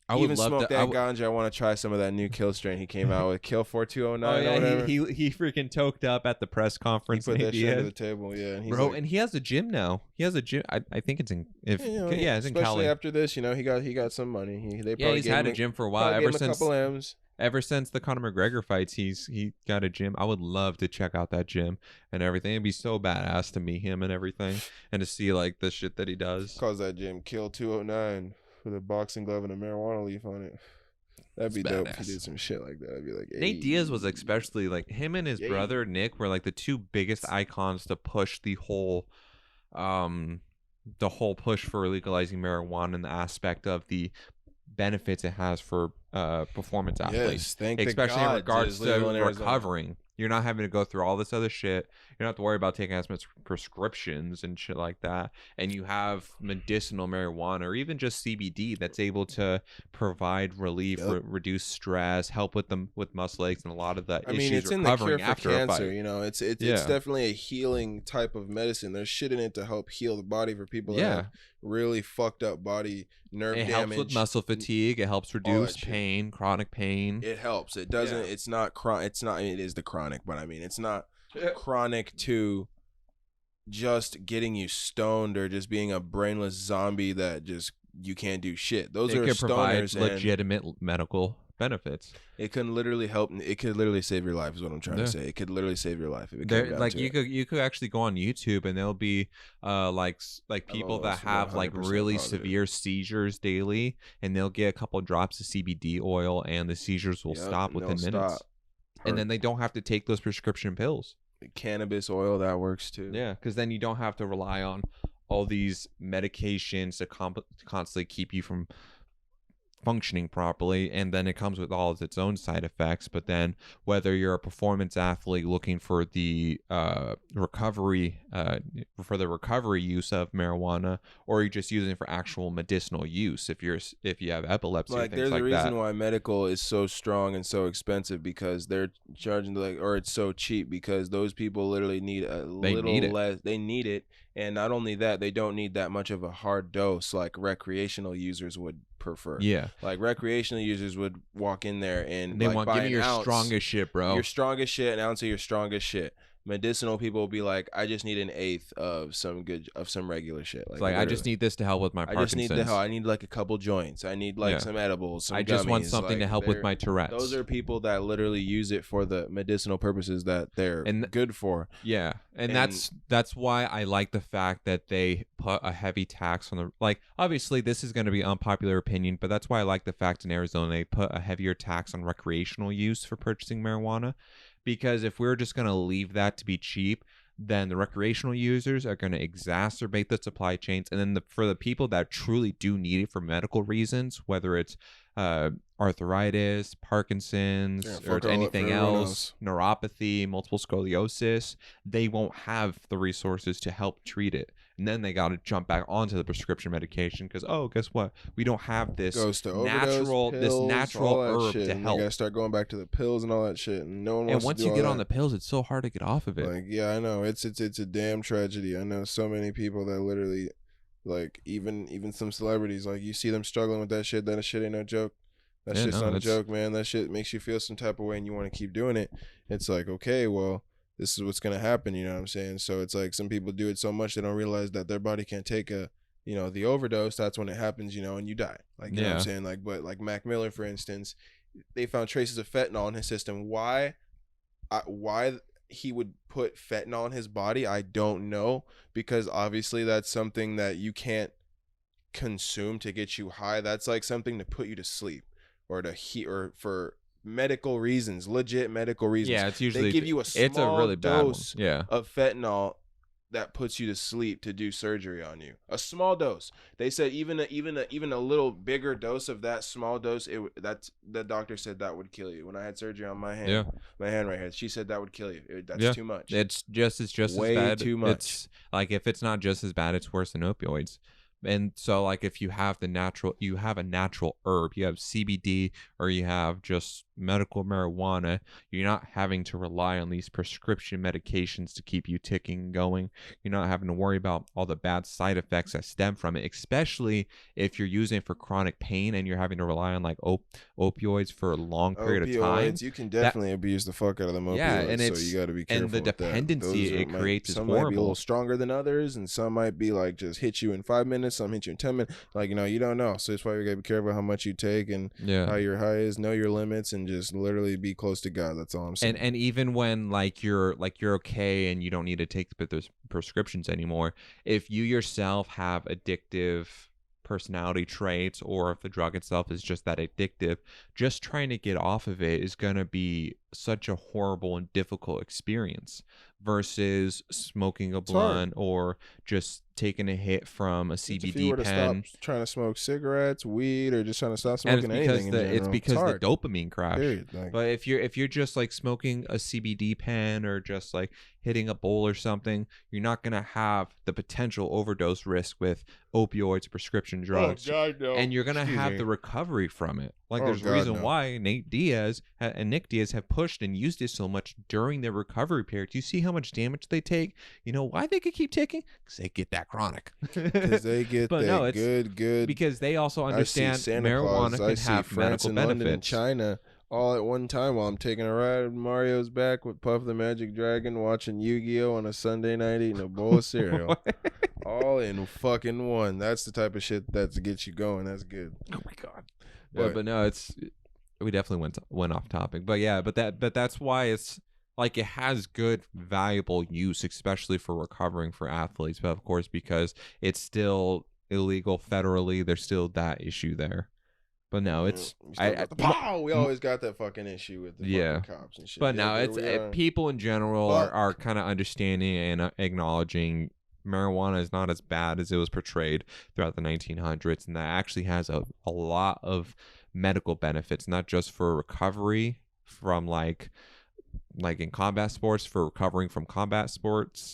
I would Even love smoke to. that ganja. I want to try some of that new kill strain he came out with, Kill 4209 Oh or yeah, whatever. he freaking toked up at the press He conference. put that shit Did. under the table, yeah. And he's Bro, like, and he has a gym now. He has a gym. I think it's in it's in especially Cali. after this, he got some money. They Yeah, probably he's gave had him a gym for a while. gave him a couple M's. Ever since the Conor McGregor fights, he got a gym. I would love to check out that gym and everything. It'd be so badass to meet him and everything, and to see like the shit that he does. Calls that gym Kill 209 with a boxing glove and a marijuana leaf on it. That'd be dope if he did some shit like that. I'd be like, hey. Nate Diaz was especially like him and his brother Nick were like the two biggest icons to push the whole push for legalizing marijuana and the aspect of the benefits it has for performance athletes, especially in regards to recovering. You're not having to go through all this other shit. You don't have to worry about taking as much prescriptions and shit like that. And you have medicinal marijuana or even just CBD that's able to provide relief, reduce stress, help with muscle aches and a lot of the issues it's recovering in the cure after for a fight. cancer. You know, it's definitely a healing type of medicine. There's shit in it to help heal the body for people that have really fucked up body nerve damage. It helps with muscle fatigue. It helps reduce pain, chronic pain. It helps. It doesn't. It's not chronic. It's not. It is the chronic, but I mean, it's not chronic to just getting you stoned or just being a brainless zombie that just you can't do shit. Those are stoners and legitimate medical benefits. It can literally help. It could literally save your life. Is what I'm trying to say. It could literally save your life. If it came down to you could actually go on YouTube and there'll be like people that have like really severe seizures daily, and they'll get a couple drops of CBD oil, and the seizures will stop within minutes. And then they don't have to take those prescription pills. Cannabis oil, that works too. Yeah, because then you don't have to rely on all these medications to constantly keep you from functioning properly, and then it comes with all of its own side effects. But then whether you're a performance athlete looking for the recovery use of marijuana, or you're just using it for actual medicinal use if you have epilepsy, like there's a reason why medical is so strong and so expensive, because they're charging or it's so cheap, because those people literally need they need it. And not only that, they don't need that much of a hard dose like recreational users would prefer. Yeah. Like recreational users would walk in there and they want, give me your strongest shit, bro. Your strongest shit, an ounce of your strongest shit. Medicinal people will be like, I just need an eighth of some regular shit. Like I just need this to help with my Parkinson's. I need like a couple joints. I need like some edibles. Some I just gummies. want something to help with my Tourette's. Those are people that literally use it for the medicinal purposes that they're good for. Yeah, and that's why I like the fact that they put a heavy tax on the, like, obviously this is going to be unpopular opinion, but that's why I like the fact in Arizona they put a heavier tax on recreational use for purchasing marijuana. Because if we're just going to leave that to be cheap, then the recreational users are going to exacerbate the supply chains. And then for the people that truly do need it for medical reasons, whether it's arthritis, Parkinson's, or anything else, neuropathy, multiple sclerosis, they won't have the resources to help treat it. And then they got to jump back onto the prescription medication because, oh, guess what? We don't have this natural herb to help. You gotta start going back to the pills and all that shit, and no one wants to do all that. And once you get on the pills, it's so hard to get off of it. Like, yeah, I know it's a damn tragedy. I know so many people that literally, like, even some celebrities, like, you see them struggling with that shit. That shit ain't no joke. That shit's not a joke, man. That shit makes you feel some type of way, and you want to keep doing it. It's like, okay, well, this is what's gonna happen, you know what I'm saying? So it's like some people do it so much they don't realize that their body can't take the overdose. That's when it happens, and you die. Like, you know what I'm saying? Like, but like Mac Miller, for instance, they found traces of fentanyl in his system. Why he would put fentanyl in his body, I don't know, because obviously that's something that you can't consume to get you high. That's like something to put you to sleep or for medical reasons, legit medical reasons. Yeah, it's usually they give you a really dose of fentanyl that puts you to sleep to do surgery on you. A small dose. They said even a little bigger dose of that small dose, the doctor said that would kill you. When I had surgery on my hand, my hand right here, she said that would kill you. That's too much. It's just way as bad. Too much. It's like, if it's not just as bad, it's worse than opioids. And so, like, if you have a natural herb, you have CBD, or you have just medical marijuana, you're not having to rely on these prescription medications to keep you ticking and going. You're not having to worry about all the bad side effects that stem from it, especially if you're using it for chronic pain and you're having to rely on like opioids for a long period of time. Opioids, you can That definitely abuse the fuck out of them yeah, opioids, and so you it's got to be and the careful with that. dependency it creates is Some might be a little horrible. stronger than others, and some might be like just hit you in 5 minutes, some hit you in 10 minutes. Like, you don't know. So that's why you got to be careful how much you take and Yeah. how your high is. Know your limits and just literally be close to God. That's all I'm saying. And even when you're okay and you don't need to take those prescriptions anymore, if you yourself have addictive personality traits, or if the drug itself is just that addictive, just trying to get off of it is going to be such a horrible and difficult experience versus smoking a It's hard. blunt or just taking a hit from a If you CBD were to stop pen. trying to smoke cigarettes, weed, or just trying to stop And it's smoking because anything in the general, it's hard. dopamine crash. Period. Like, But if you're just like smoking a CBD pen or just like hitting a bowl or something, you're not gonna have the potential overdose risk with opioids, prescription drugs, God, no. and you're gonna Excuse have me. the recovery from it. Like Oh, there's a God, reason no. why Nick Diaz have pushed and used it so much during their recovery period. Do you see how much damage they take? You know why they could keep taking? Because they get that chronic. Because they get But that no, it's good. because they also I see understand Santa Claus. marijuana I can see have France medical and London and benefits. China all at one time while I'm taking a ride on Mario's back with Puff the Magic Dragon, watching Yu-Gi-Oh on a Sunday night, eating a bowl of cereal. All in fucking one. That's the type of shit that gets you going. That's good. Oh my god. But no, we definitely went off topic. But yeah, but that's why it's like it has good valuable use, especially for recovering for athletes. But of course, because it's still illegal federally, there's still that issue there. But no, it's we always got that fucking issue with the fucking cops and shit. But Yeah, no, there it's we are. people in general Fuck. are kind of understanding and acknowledging marijuana is not as bad as it was portrayed throughout the 1900s, and that actually has a lot of medical benefits, not just for recovery from like in combat sports, for recovering from combat sports,